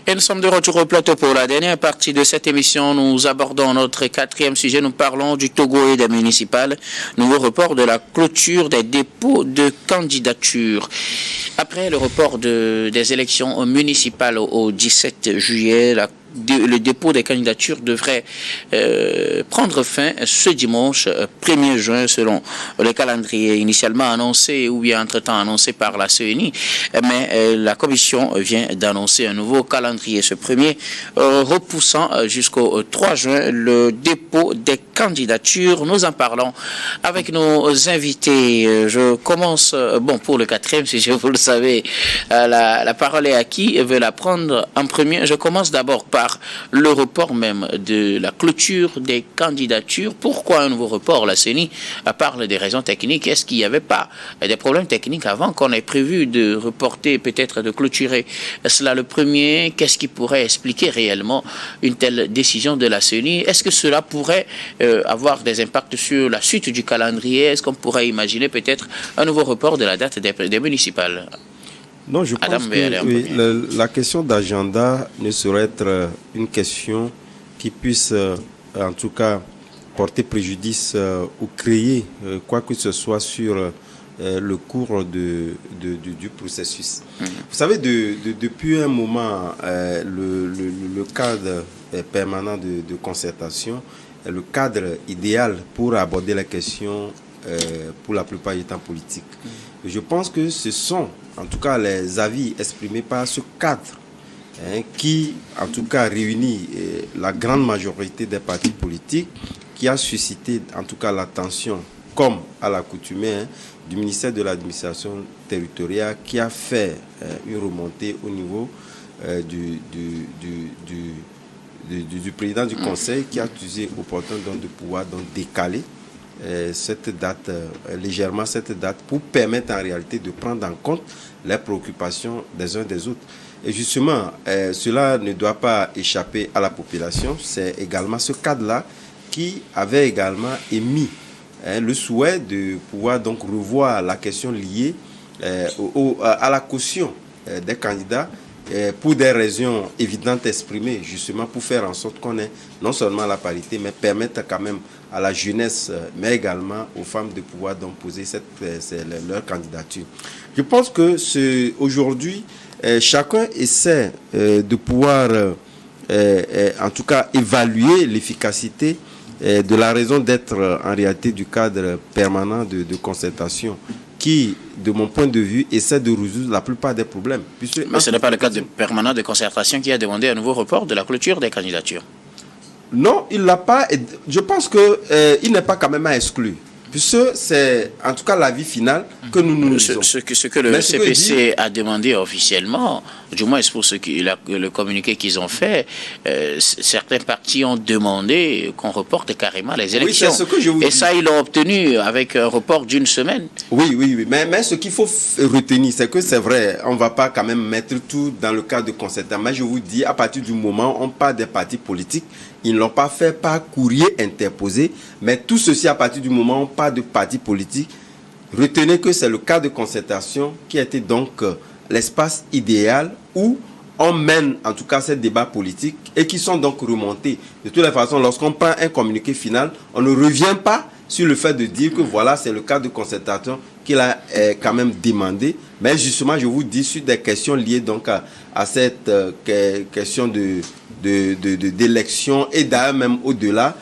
Et nous sommes de retour au plateau pour la dernière partie de cette émission. Nous abordons notre quatrième sujet. Nous parlons du Togo et des municipales. Nouveau report de la clôture des dépôts de candidatures. Après le report des élections municipales au 17 juillet, le dépôt des candidatures devrait prendre fin ce dimanche 1er juin selon le calendrier initialement annoncé ou bien entre-temps annoncé par la CENI. Mais la commission vient d'annoncer un nouveau calendrier, ce premier repoussant jusqu'au 3 juin le dépôt des candidatures. Nous en parlons avec nos invités. Je commence, pour le quatrième, si vous le savez, la parole est à qui veut la prendre en premier. Je commence d'abord par le report même de la clôture des candidatures. Pourquoi un nouveau report? La CENI parle des raisons techniques. Est-ce qu'il n'y avait pas des problèmes techniques avant qu'on ait prévu de reporter, peut-être de clôturer cela le premier? Qu'est-ce qui pourrait expliquer réellement une telle décision de la CENI? Est-ce que cela pourrait avoir des impacts sur la suite du calendrier? Est-ce qu'on pourrait imaginer peut-être un nouveau report de la date des municipales? Non, je pense que la question d'agenda ne saurait être une question qui puisse, en tout cas, porter préjudice ou créer quoi que ce soit sur le cours du processus. Vous savez, depuis un moment, le cadre permanent de concertation est le cadre idéal pour aborder la question pour la plupart du temps politique. Je pense que ce sont, en tout cas, les avis exprimés par ce cadre qui, en tout cas, réunit la grande majorité des partis politiques, qui a suscité, en tout cas, l'attention, comme à l'accoutumée, du ministère de l'administration territoriale, qui a fait une remontée au niveau du président du conseil, qui a jugé opportun donc de pouvoir donc décaler cette date, légèrement cette date, pour permettre en réalité de prendre en compte les préoccupations des uns des autres. Et justement, cela ne doit pas échapper à la population. C'est également ce cadre-là qui avait également émis le souhait de pouvoir donc revoir la question liée à la caution des candidats, pour des raisons évidentes exprimées, justement pour faire en sorte qu'on ait non seulement la parité, mais permettre quand même à la jeunesse, mais également aux femmes de pouvoir donc poser leur candidature. Je pense que aujourd'hui, chacun essaie de pouvoir, en tout cas, évaluer l'efficacité de la raison d'être en réalité du cadre permanent de concertation, qui, de mon point de vue, essaie de résoudre la plupart des problèmes. Mais ce n'est pas le cadre permanent de concertation qui a demandé un nouveau report de la clôture des candidatures. Non, il ne l'a pas. Je pense qu'il n'est pas quand même à exclure. Puisque c'est, en tout cas, l'avis final que nous disons. Ce que le CPC a demandé officiellement, du moins pour le communiqué qu'ils ont fait, certains partis ont demandé qu'on reporte carrément les élections. Oui, c'est ce que je vous dis. Et ça, ils l'ont obtenu avec un report d'une semaine. Oui. Mais ce qu'il faut retenir, c'est que c'est vrai, on ne va pas quand même mettre tout dans le cadre de concertation. Mais je vous dis, à partir du moment où on parle des partis politiques, ils ne l'ont pas fait par courrier interposé, mais tout ceci à partir du moment où on parle de partis politiques. Retenez que c'est le cas de concertation qui était donc l'espace idéal où on mène en tout cas ces débats politiques et qui sont donc remontés. De toutes les façons, lorsqu'on prend un communiqué final, on ne revient pas sur le fait de dire que voilà, c'est le cas de concertation qu'il a quand même demandé. Mais justement, je vous dis sur des questions liées donc à cette question d'élection et d'ailleurs même au-delà,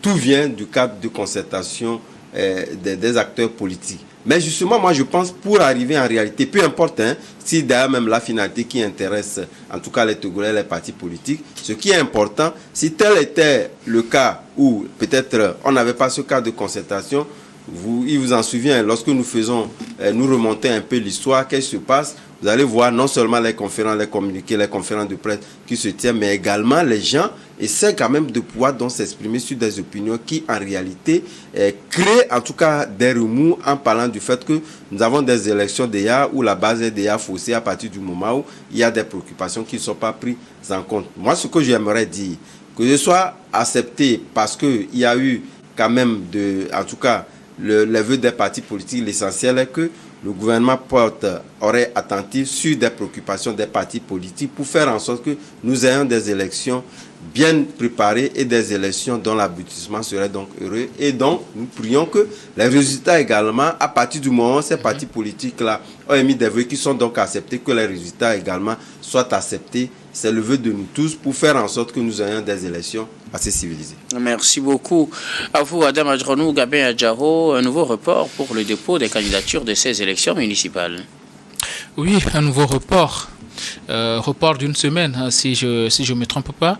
tout vient du cadre de concertation des acteurs politiques. Mais justement, moi je pense pour arriver en réalité, peu importe si d'ailleurs même la finalité qui intéresse en tout cas les Togolais, les partis politiques, ce qui est important, si tel était le cas où peut-être on n'avait pas ce cas de concertation, il vous en souvient, lorsque nous remontons un peu l'histoire, qu'est-ce qui se passe? Vous allez voir non seulement les conférences, les communiqués, les conférences de presse qui se tiennent, mais également les gens essaient quand même de pouvoir donc s'exprimer sur des opinions qui en réalité créent en tout cas des remous en parlant du fait que nous avons des élections déjà où la base est déjà faussée à partir du moment où il y a des préoccupations qui ne sont pas prises en compte. Moi, ce que j'aimerais dire, que ce soit accepté parce qu'il y a eu quand même en tout cas, les vœux des partis politiques, l'essentiel est que le gouvernement porte oreille attentive sur des préoccupations des partis politiques pour faire en sorte que nous ayons des élections bien préparées et des élections dont l'aboutissement serait donc heureux. Et donc, nous prions que les résultats également, à partir du moment où ces partis politiques-là ont émis des vœux qui sont donc acceptés, que les résultats également soient acceptés. C'est le vœu de nous tous pour faire en sorte que nous ayons des élections assez civilisées. Merci beaucoup. À vous, Adam Adjonou, Gabin Adjaro, un nouveau report pour le dépôt des candidatures de ces élections municipales. Oui, un nouveau report. Report d'une semaine, si je me trompe pas.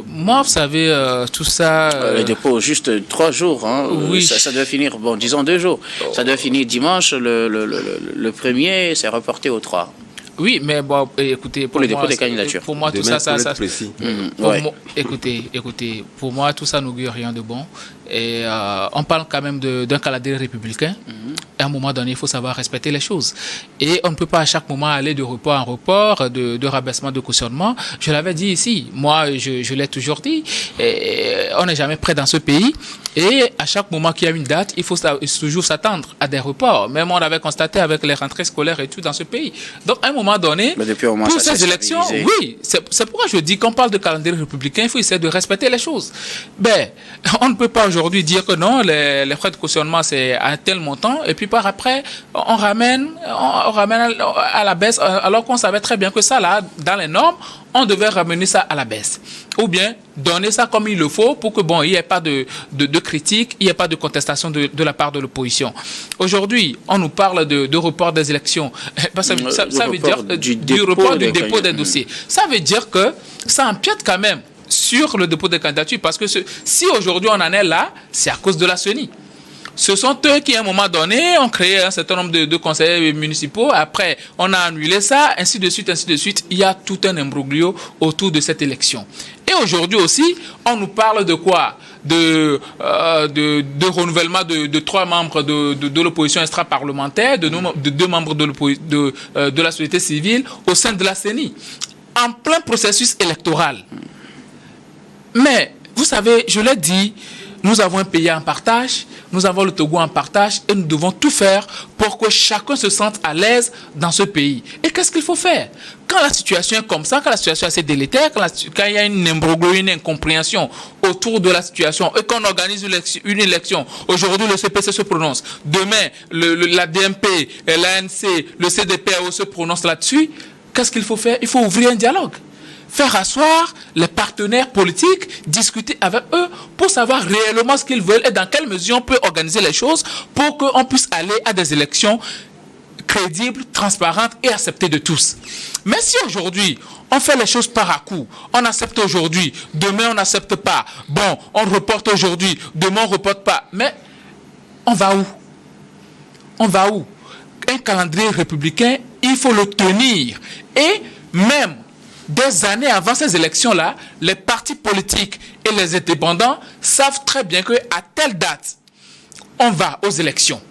Moi, vous savez, tout ça... Le dépôt, juste 3 jours. Hein. Oui. Ça doit finir, bon, disons 2 jours. Ça doit finir dimanche, le 1er, c'est reporté au 3. Oui, mais bon, écoutez, pour le dépôt des candidatures. Pour moi, tout demain, ça, précis. Écoutez, pour moi, tout ça n'augure rien de bon. Et on parle quand même d'un calendrier républicain. À un moment donné, il faut savoir respecter les choses. Et on ne peut pas à chaque moment aller de report en report, de rabaissement, de cautionnement. Je l'avais dit ici, moi, je l'ai toujours dit. Et on n'est jamais prêt dans ce pays. Et à chaque moment qu'il y a une date, il faut toujours s'attendre à des reports. Même on avait constaté avec les rentrées scolaires et tout dans ce pays. Donc, à un moment donné, pour ces élections, oui, c'est pourquoi je dis qu'on parle de calendrier républicain, il faut essayer de respecter les choses. Ben, on ne peut pas aujourd'hui dire que non, les frais de cautionnement, c'est à tel montant, et puis par après, on ramène à la baisse, alors qu'on savait très bien que ça, là, dans les normes, on devait ramener ça à la baisse. Ou bien donner ça comme il le faut pour que, bon, il n'y ait pas de critique, il n'y ait pas de contestation de la part de l'opposition. Aujourd'hui, on nous parle de report des élections. Ça veut dire du report du dépôt des dossiers. Ça veut dire que ça empiète quand même sur le dépôt des candidatures, parce que si aujourd'hui on en est là, c'est à cause de la CENI. Ce sont eux qui, à un moment donné, ont créé un certain nombre de conseillers municipaux. Après, on a annulé ça, ainsi de suite, ainsi de suite. Il y a tout un imbroglio autour de cette élection. Et aujourd'hui aussi, on nous parle de quoi ? De renouvellement de 3 membres de l'opposition extra-parlementaire, de 2 membres de la société civile au sein de la CENI, en plein processus électoral. Mais, vous savez, je l'ai dit, nous avons un pays en partage, nous avons le Togo en partage et nous devons tout faire pour que chacun se sente à l'aise dans ce pays. Et qu'est-ce qu'il faut faire ? Quand la situation est comme ça, quand la situation est assez délétère, quand il y a une imbroglio, une incompréhension autour de la situation et qu'on organise une élection, aujourd'hui le CPC se prononce, demain la DMP, l'ANC, le CDPAO se prononcent là-dessus, qu'est-ce qu'il faut faire ? Il faut ouvrir un dialogue. Faire asseoir les partenaires politiques, discuter avec eux pour savoir réellement ce qu'ils veulent et dans quelle mesure on peut organiser les choses pour qu'on puisse aller à des élections crédibles, transparentes et acceptées de tous. Mais si aujourd'hui, on fait les choses par à-coup, on accepte aujourd'hui, demain on n'accepte pas, bon, on reporte aujourd'hui, demain on ne reporte pas, mais on va où ? On va où ? Un calendrier républicain, il faut le tenir. Et même des années avant ces élections-là, les partis politiques et les indépendants savent très bien qu'à telle date, on va aux élections.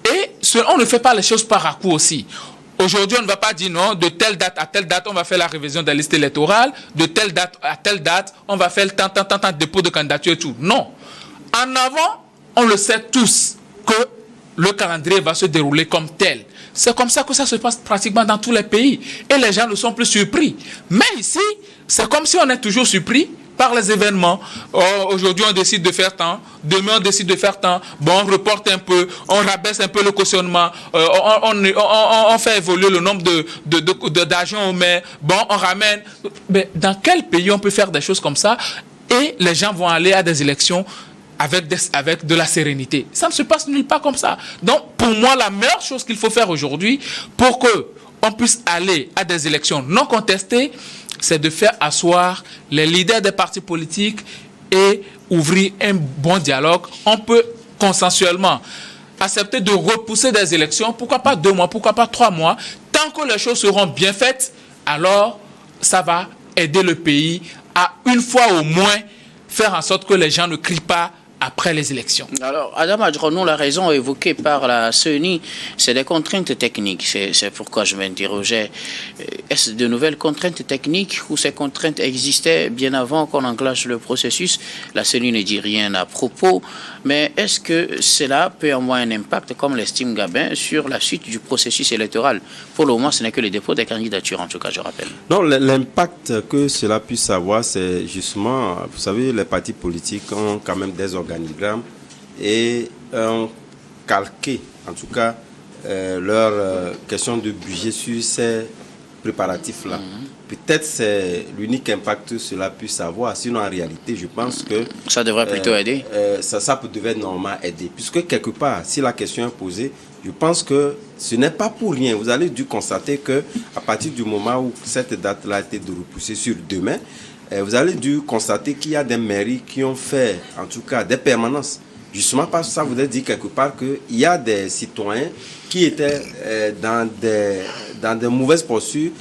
Et on ne fait pas les choses par à-coup aussi. Aujourd'hui, on ne va pas dire non, de telle date à telle date, on va faire la révision de la liste électorale, de telle date à telle date, on va faire tant de dépôt de candidature et tout. Non. En avant, on le sait tous que le calendrier va se dérouler comme tel. C'est comme ça que ça se passe pratiquement dans tous les pays. Et les gens ne sont plus surpris. Mais ici, c'est comme si on est toujours surpris par les événements. Oh, aujourd'hui, on décide de faire tant. Demain, on décide de faire tant. Bon, on reporte un peu. On rabaisse un peu le cautionnement. On fait évoluer le nombre d'agents au maire. Bon, on ramène. Mais dans quel pays on peut faire des choses comme ça et les gens vont aller à des élections avec de la sérénité? Ça ne se passe nulle part comme ça. Donc, pour moi, la meilleure chose qu'il faut faire aujourd'hui pour qu'on puisse aller à des élections non contestées, c'est de faire asseoir les leaders des partis politiques et ouvrir un bon dialogue. On peut consensuellement accepter de repousser des élections, pourquoi pas 2 mois, pourquoi pas 3 mois. Tant que les choses seront bien faites, alors ça va aider le pays à une fois au moins faire en sorte que les gens ne crient pas après les élections. Alors, Adam Adjonou, la raison évoquée par la CENI, c'est des contraintes techniques. C'est pourquoi je m'interrogeais, est-ce de nouvelles contraintes techniques ou ces contraintes existaient bien avant qu'on enclenche le processus? La CENI ne dit rien à propos, mais est-ce que cela peut avoir un impact, comme l'estime Gabin, sur la suite du processus électoral? Pour le moment, ce n'est que le dépôt des candidatures, en tout cas, je rappelle. Non, l'impact que cela puisse avoir, c'est justement, vous savez, les partis politiques ont quand même des organigrammes et ont calqué, en tout cas, leur question de budget sur ces préparatifs-là. Peut-être c'est l'unique impact que cela puisse avoir. Sinon, en réalité, je pense que... Ça devrait plutôt aider. Ça devait normalement aider. Puisque quelque part, si la question est posée, je pense que ce n'est pas pour rien. Vous allez dû constater que à partir du moment où cette date-là a été repoussée sur demain, vous allez dû constater qu'il y a des mairies qui ont fait, en tout cas, des permanences. Justement parce que ça voudrait dire quelque part qu'il y a des citoyens qui étaient dans des mauvaises postures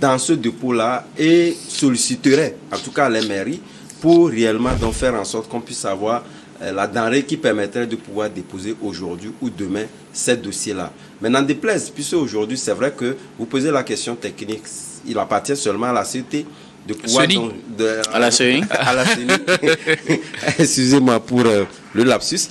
dans ce dépôt-là et solliciteraient, en tout cas les mairies, pour réellement donc faire en sorte qu'on puisse avoir la denrée qui permettrait de pouvoir déposer aujourd'hui ou demain ces dossiers-là. Maintenant, déplaise, puisque aujourd'hui, c'est vrai que vous posez la question technique, il appartient seulement à la CET de pouvoir... À la CENI. À la CENI. Excusez-moi pour le lapsus.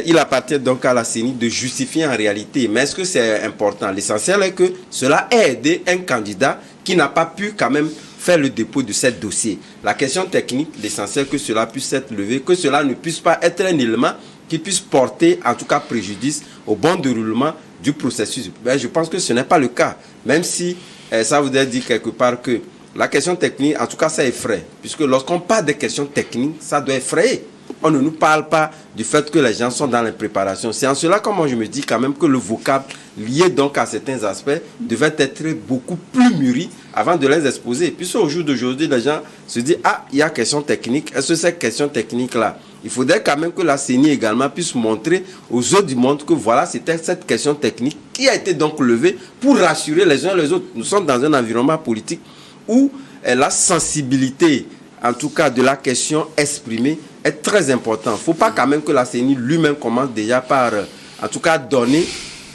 Il appartient donc à la CENI de justifier en réalité. Mais est-ce que c'est important? L'essentiel est que cela ait aidé un candidat qui n'a pas pu quand même faire le dépôt de ce dossier. La question technique, l'essentiel que cela puisse être levé, que cela ne puisse pas être un élément qui puisse porter en tout cas préjudice au bon déroulement du processus. Ben, je pense que ce n'est pas le cas. Même si ça voudrait dire quelque part que la question technique, en tout cas, ça effraie. Puisque lorsqu'on parle de questions techniques, ça doit effrayer. On ne nous parle pas du fait que les gens sont dans les préparations. C'est en cela que moi je me dis quand même que le vocable lié donc à certains aspects devait être beaucoup plus mûri avant de les exposer. Puisque au jour d'aujourd'hui, les gens se disent « Ah, il y a question technique. Est-ce que cette question technique-là » Il faudrait quand même que la CENI également puisse montrer aux autres du monde que voilà, c'était cette question technique qui a été donc levée pour rassurer les uns les autres. Nous sommes dans un environnement politique où la sensibilité, en tout cas de la question exprimée, est très important. Il ne faut pas quand même que la CENI lui-même commence déjà par, en tout cas, donner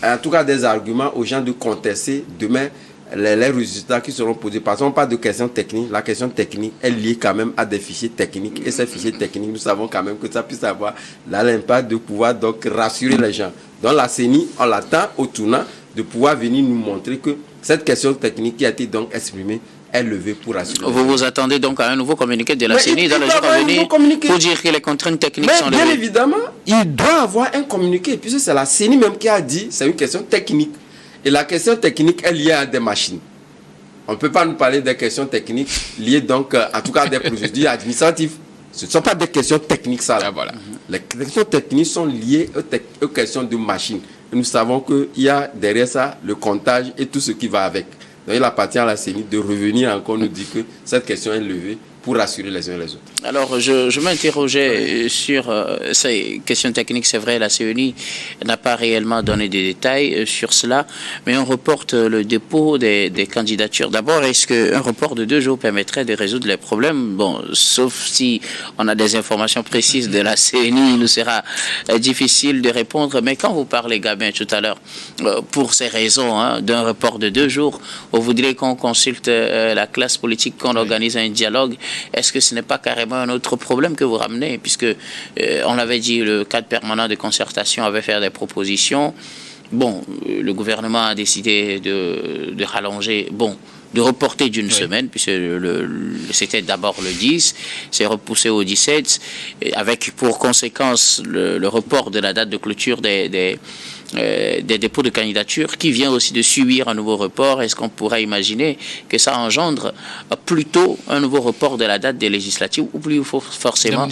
en tout cas des arguments aux gens de contester demain les résultats qui seront posés. Parce qu'on parle de questions techniques. La question technique est liée quand même à des fichiers techniques. Et ces fichiers techniques, nous savons quand même que ça puisse avoir l'impact de pouvoir donc rassurer les gens. Donc la CENI, on l'attend au tournant de pouvoir venir nous montrer que cette question technique qui a été donc exprimée est levée pour assurer. Vous vous attendez donc à un nouveau communiqué de la CENI dans le jour à venir pour dire que les contraintes techniques sont levées? Bien évidemment, il doit avoir un communiqué, puisque c'est la CENI même qui a dit c'est une question technique. Et la question technique est liée à des machines. On ne peut pas nous parler des questions techniques liées donc, en tout cas, à des procédures administratives. Ce ne sont pas des questions techniques, ça. Là. Voilà. Les questions techniques sont liées aux questions de machines. Et nous savons qu'il y a derrière ça le comptage et tout ce qui va avec. Donc il appartient à la CENI de revenir encore nous dire que cette question est levée pour rassurer les uns les autres. Alors, je m'interrogeais sur ces questions techniques. C'est vrai, la CENI n'a pas réellement donné des détails sur cela, mais on reporte le dépôt des candidatures. D'abord, est-ce qu'un report de 2 jours permettrait de résoudre les problèmes? Bon, sauf si on a des informations précises de la CENI, il nous sera difficile de répondre. Mais quand vous parlez, Gabin, tout à l'heure, pour ces raisons d'un report de 2 jours, vous voudriez qu'on consulte la classe politique, qu'on organise un dialogue. Est-ce que ce n'est pas carrément un autre problème que vous ramenez, puisque on l'avait dit, le cadre permanent de concertation avait fait des propositions. Bon, le gouvernement a décidé de rallonger, de reporter d'une semaine, puisque c'était d'abord le 10, c'est repoussé au 17, avec pour conséquence le report de la date de clôture des dépôts de candidature, qui vient aussi de subir un nouveau report. Est-ce qu'on pourrait imaginer que ça engendre plutôt un nouveau report de la date des législatives, ou plus il faut forcément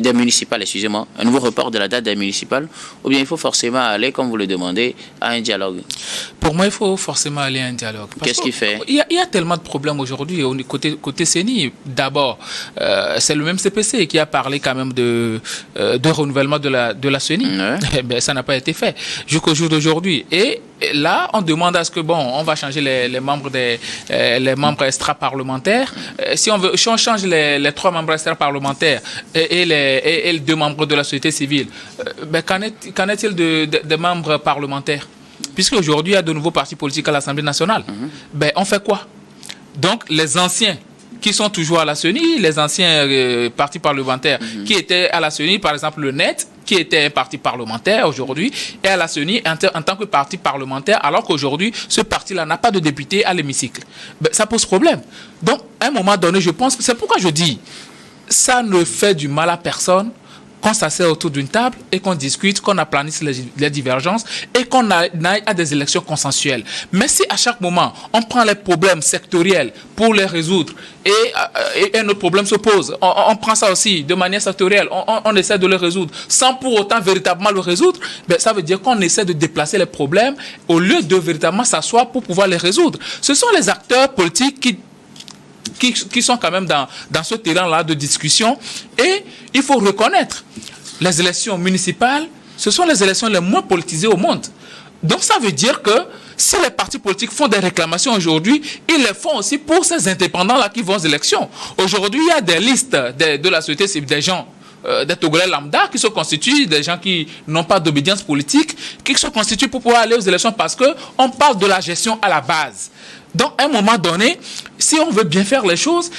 des municipales, excusez-moi, un nouveau report de la date des municipales, ou bien il faut forcément aller, comme vous le demandez, à un dialogue? Pour moi, il faut forcément aller à un dialogue. Qu'est-ce qui fait? Il y a tellement de problèmes aujourd'hui côté CENI. D'abord, c'est le même CPC qui a parlé quand même de renouvellement de la CENI. Ouais. Ben, ça n'a pas été fait. jusqu'au jour d'aujourd'hui. Et là, on demande à ce que, on va changer les membres les membres extra-parlementaires. Si on change les 3 membres extra-parlementaires et les 2 membres de la société civile, qu'en est-il des membres parlementaires? Puisqu'aujourd'hui, il y a de nouveaux partis politiques à l'Assemblée nationale. On fait quoi? Donc, les anciens qui sont toujours à la CENI, les anciens partis parlementaires qui étaient à la CENI, par exemple le NET, qui était un parti parlementaire aujourd'hui, est à la CENI en tant que parti parlementaire, alors qu'aujourd'hui, ce parti-là n'a pas de député à l'hémicycle. Ça pose problème. Donc, à un moment donné, je pense que c'est pourquoi je dis, ça ne fait du mal à personne qu'on s'assied autour d'une table et qu'on discute, qu'on aplanisse les divergences et qu'on aille à des élections consensuelles. Mais si à chaque moment, on prend les problèmes sectoriels pour les résoudre et un autre problème se pose, on prend ça aussi de manière sectorielle, on essaie de le résoudre sans pour autant véritablement le résoudre, ça veut dire qu'on essaie de déplacer les problèmes au lieu de véritablement s'asseoir pour pouvoir les résoudre. Ce sont les acteurs politiques qui sont quand même dans ce terrain-là de discussion. Et il faut reconnaître, les élections municipales, ce sont les élections les moins politisées au monde. Donc ça veut dire que si les partis politiques font des réclamations aujourd'hui, ils les font aussi pour ces indépendants-là qui vont aux élections. Aujourd'hui, il y a des listes de la société civile, des gens, des Togolais lambda qui se constituent, des gens qui n'ont pas d'obédience politique, qui se constituent pour pouvoir aller aux élections parce qu'on parle de la gestion à la base. Donc, à un moment donné, si on veut bien faire les choses,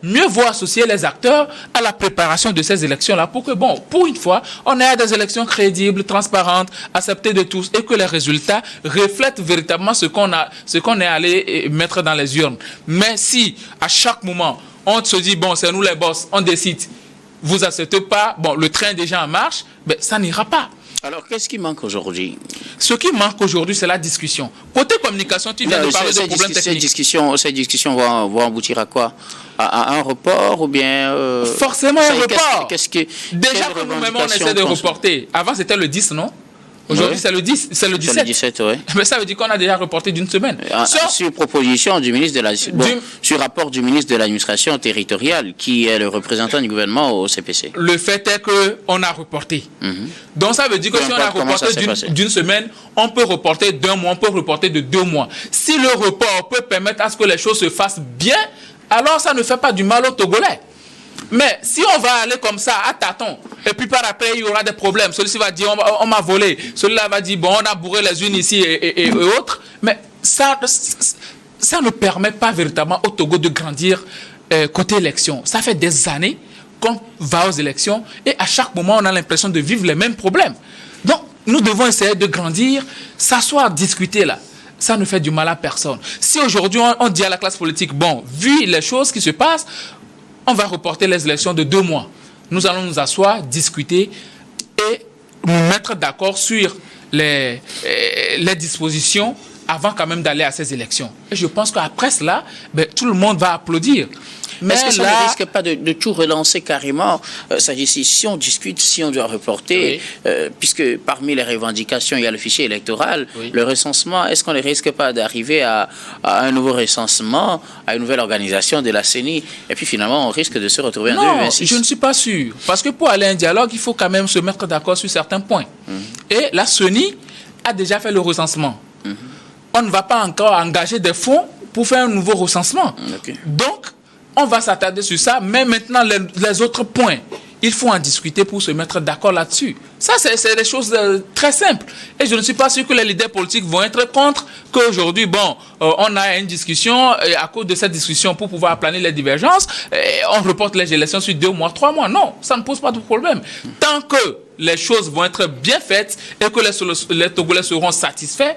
mieux vaut associer les acteurs à la préparation de ces élections-là pour que, pour une fois, on ait des élections crédibles, transparentes, acceptées de tous et que les résultats reflètent véritablement ce qu'on est allé mettre dans les urnes. Mais si, à chaque moment, on se dit, c'est nous les boss, on décide, vous acceptez pas, le train est déjà en marche, ça n'ira pas. Alors, qu'est-ce qui manque aujourd'hui? Ce qui manque aujourd'hui, c'est la discussion. Côté communication, tu viens de parler de problèmes techniques. Ces discussions vont aboutir à quoi? À un report ou bien... Forcément un report. Déjà que nous-mêmes, on essaie de reporter. Avant, c'était le 10, non? Aujourd'hui, c'est le 10, c'est le 17. C'est le 17, oui. Mais ça veut dire qu'on a déjà reporté d'une semaine. Sur proposition du ministre sur rapport du ministre de l'administration territoriale, qui est le représentant du gouvernement au CPC. Le fait est qu'on a reporté. Donc ça veut dire que si on a reporté d'une semaine, on peut reporter d'1 mois, on peut reporter de 2 mois. Si le report peut permettre à ce que les choses se fassent bien, alors ça ne fait pas du mal aux Togolais. Mais si on va aller comme ça, à tâtons, et puis par après, il y aura des problèmes. Celui-ci va dire, on m'a volé. Celui-là va dire, on a bourré les unes ici et autres. Mais ça ne permet pas véritablement au Togo de grandir côté élection. Ça fait des années qu'on va aux élections et à chaque moment, on a l'impression de vivre les mêmes problèmes. Donc, nous devons essayer de grandir, s'asseoir, discuter là. Ça ne fait du mal à personne. Si aujourd'hui, on dit à la classe politique, vu les choses qui se passent, on va reporter les élections de 2 mois. Nous allons nous asseoir, discuter et nous mettre d'accord sur les dispositions avant quand même d'aller à ces élections. Et je pense qu'après cela, tout le monde va applaudir. Mais est-ce que ça ne risque pas de tout relancer carrément? Si on discute, si on doit reporter, puisque parmi les revendications, il y a le fichier électoral, le recensement, est-ce qu'on ne risque pas d'arriver à un nouveau recensement, à une nouvelle organisation de la CENI, et puis finalement, on risque de se retrouver en 2026? Non, je ne suis pas sûr. Parce que pour aller à un dialogue, il faut quand même se mettre d'accord sur certains points. Et la CENI a déjà fait le recensement. On ne va pas encore engager des fonds pour faire un nouveau recensement. Donc, on va s'attarder sur ça, mais maintenant, les autres points, il faut en discuter pour se mettre d'accord là-dessus. Ça, c'est des choses très simples. Et je ne suis pas sûr que les leaders politiques vont être contre qu'aujourd'hui, on a une discussion, et à cause de cette discussion, pour pouvoir aplanir les divergences, on reporte les élections sur 2 mois, 3 mois. Non, ça ne pose pas de problème. Tant que les choses vont être bien faites et que les Togolais seront satisfaits,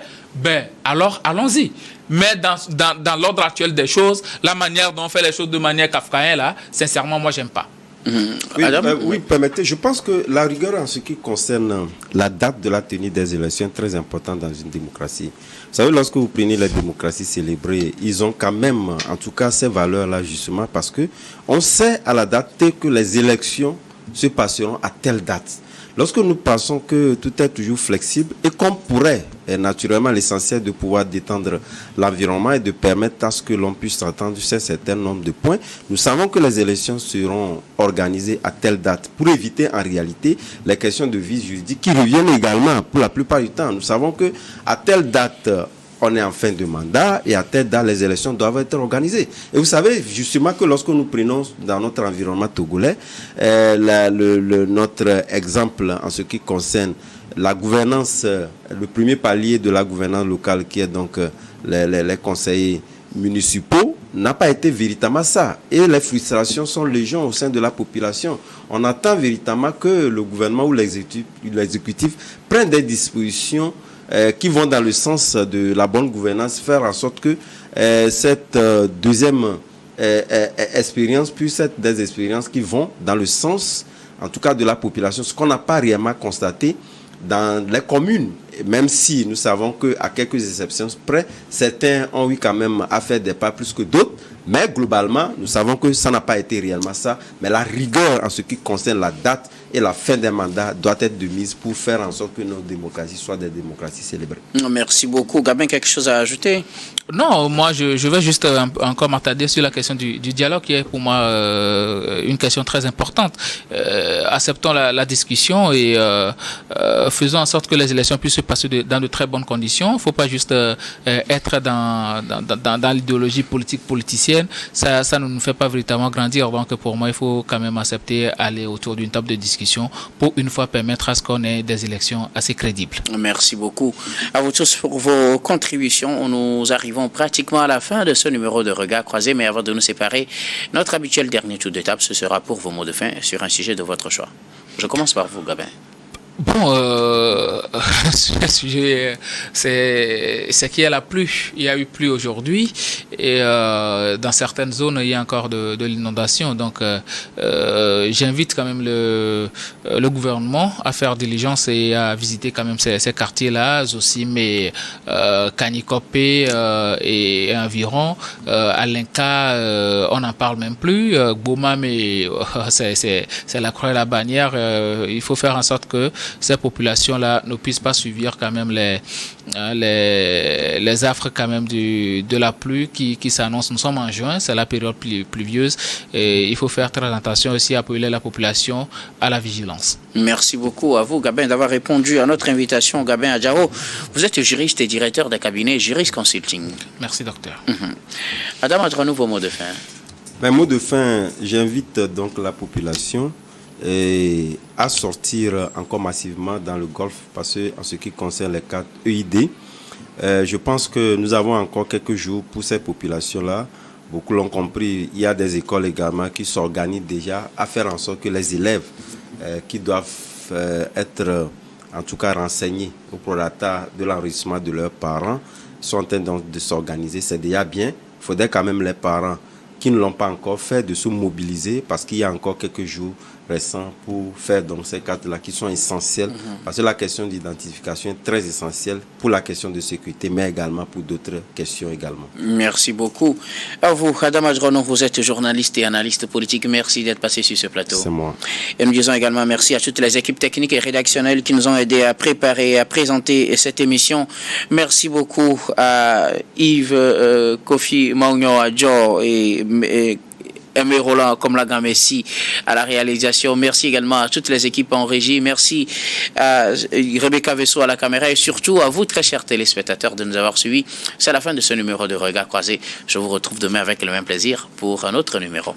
alors allons-y. Mais dans l'ordre actuel des choses, la manière dont on fait les choses de manière kafkaïenne, là, sincèrement, moi, j'aime pas. Oui, permettez. Je pense que la rigueur en ce qui concerne la date de la tenue des élections est très importante dans une démocratie. Vous savez, lorsque vous prenez la démocratie célébrée, ils ont quand même, en tout cas, ces valeurs-là, justement, parce que on sait à la date que les élections se passeront à telle date. Lorsque nous pensons que tout est toujours flexible et qu'on pourrait, et naturellement l'essentiel de pouvoir détendre l'environnement et de permettre à ce que l'on puisse s'entendre sur un certain nombre de points, nous savons que les élections seront organisées à telle date pour éviter en réalité les questions de vie juridique qui reviennent également pour la plupart du temps. Nous savons que à telle date, on est en fin de mandat et à telle date, les élections doivent être organisées. Et vous savez justement que lorsque nous prenons dans notre environnement togolais, notre exemple en ce qui concerne la gouvernance, le premier palier de la gouvernance locale qui est donc les conseillers municipaux, n'a pas été véritablement ça. Et les frustrations sont légion au sein de la population. On attend véritablement que le gouvernement ou l'exécutif prenne des dispositions qui vont dans le sens de la bonne gouvernance, faire en sorte que cette deuxième expérience puisse être des expériences qui vont dans le sens, en tout cas, de la population, ce qu'on n'a pas réellement constaté dans les communes, même si nous savons qu'à quelques exceptions près, certains ont eu quand même à faire des pas plus que d'autres, mais globalement, nous savons que ça n'a pas été réellement ça, mais la rigueur en ce qui concerne la date et la fin des mandats doit être de mise pour faire en sorte que nos démocraties soient des démocraties célébrées. Merci beaucoup. Gabin, quelque chose à ajouter? Non, moi je vais juste encore m'attarder sur la question du dialogue qui est pour moi une question très importante. Acceptons la discussion et faisons en sorte que les élections puissent se passer dans de très bonnes conditions. Il ne faut pas juste être dans l'idéologie politicienne. Ça ne nous fait pas véritablement grandir. Donc pour moi, il faut quand même accepter aller autour d'une table de discussion pour une fois permettre à ce qu'on ait des élections assez crédibles. Merci beaucoup à vous tous pour vos contributions. Nous arrivons pratiquement à la fin de ce numéro de Regard Croisé, mais avant de nous séparer, notre habituel dernier tour de table, ce sera pour vos mots de fin sur un sujet de votre choix. Je commence par vous, Gabin. Bon, le sujet, c'est qu'il y a la pluie. Il y a eu pluie aujourd'hui et dans certaines zones, il y a encore de l'inondation. Donc, j'invite quand même le gouvernement à faire diligence et à visiter quand même ces quartiers-là, Zosime, Kanikopé et environ. Alenka, on n'en parle même plus. Boma, mais c'est la croix et la bannière. Il faut faire en sorte que ces populations-là ne puissent pas subir quand même les affres quand même de la pluie qui s'annonce. Nous sommes en juin, c'est la période pluvieuse et il faut faire très attention aussi, appeler la population à la vigilance. Merci beaucoup à vous, Gabin, d'avoir répondu à notre invitation. Gabin Adjaro, vous êtes juriste et directeur d'un cabinet Juris Consulting. Merci, docteur. Madame, entre-nous vos mots de fin. Mes mots de fin, j'invite donc la population à sortir encore massivement dans le golfe parce que en ce qui concerne les 4 EID, je pense que nous avons encore quelques jours pour ces populations-là. Beaucoup l'ont compris, il y a des écoles également qui s'organisent déjà à faire en sorte que les élèves qui doivent être en tout cas renseignés au prorata de l'enregistrement de leurs parents sont en train de s'organiser. C'est déjà bien. Il faudrait quand même les parents qui ne l'ont pas encore fait de se mobiliser parce qu'il y a encore quelques jours récents pour faire donc ces cartes-là qui sont essentielles parce que la question d'identification est très essentielle pour la question de sécurité mais également pour d'autres questions également. Merci beaucoup. À vous, Adam Adronon, vous êtes journaliste et analyste politique. Merci d'être passé sur ce plateau. C'est moi. Et nous disons également merci à toutes les équipes techniques et rédactionnelles qui nous ont aidés à préparer et à présenter cette émission. Merci beaucoup à Yves, Kofi Maugno, Adjo et Aimé Roland comme la Messi à la réalisation. Merci également à toutes les équipes en régie. Merci à Rebecca Vesso à la caméra et surtout à vous, très chers téléspectateurs, de nous avoir suivis. C'est la fin de ce numéro de Regard Croisé. Je vous retrouve demain avec le même plaisir pour un autre numéro.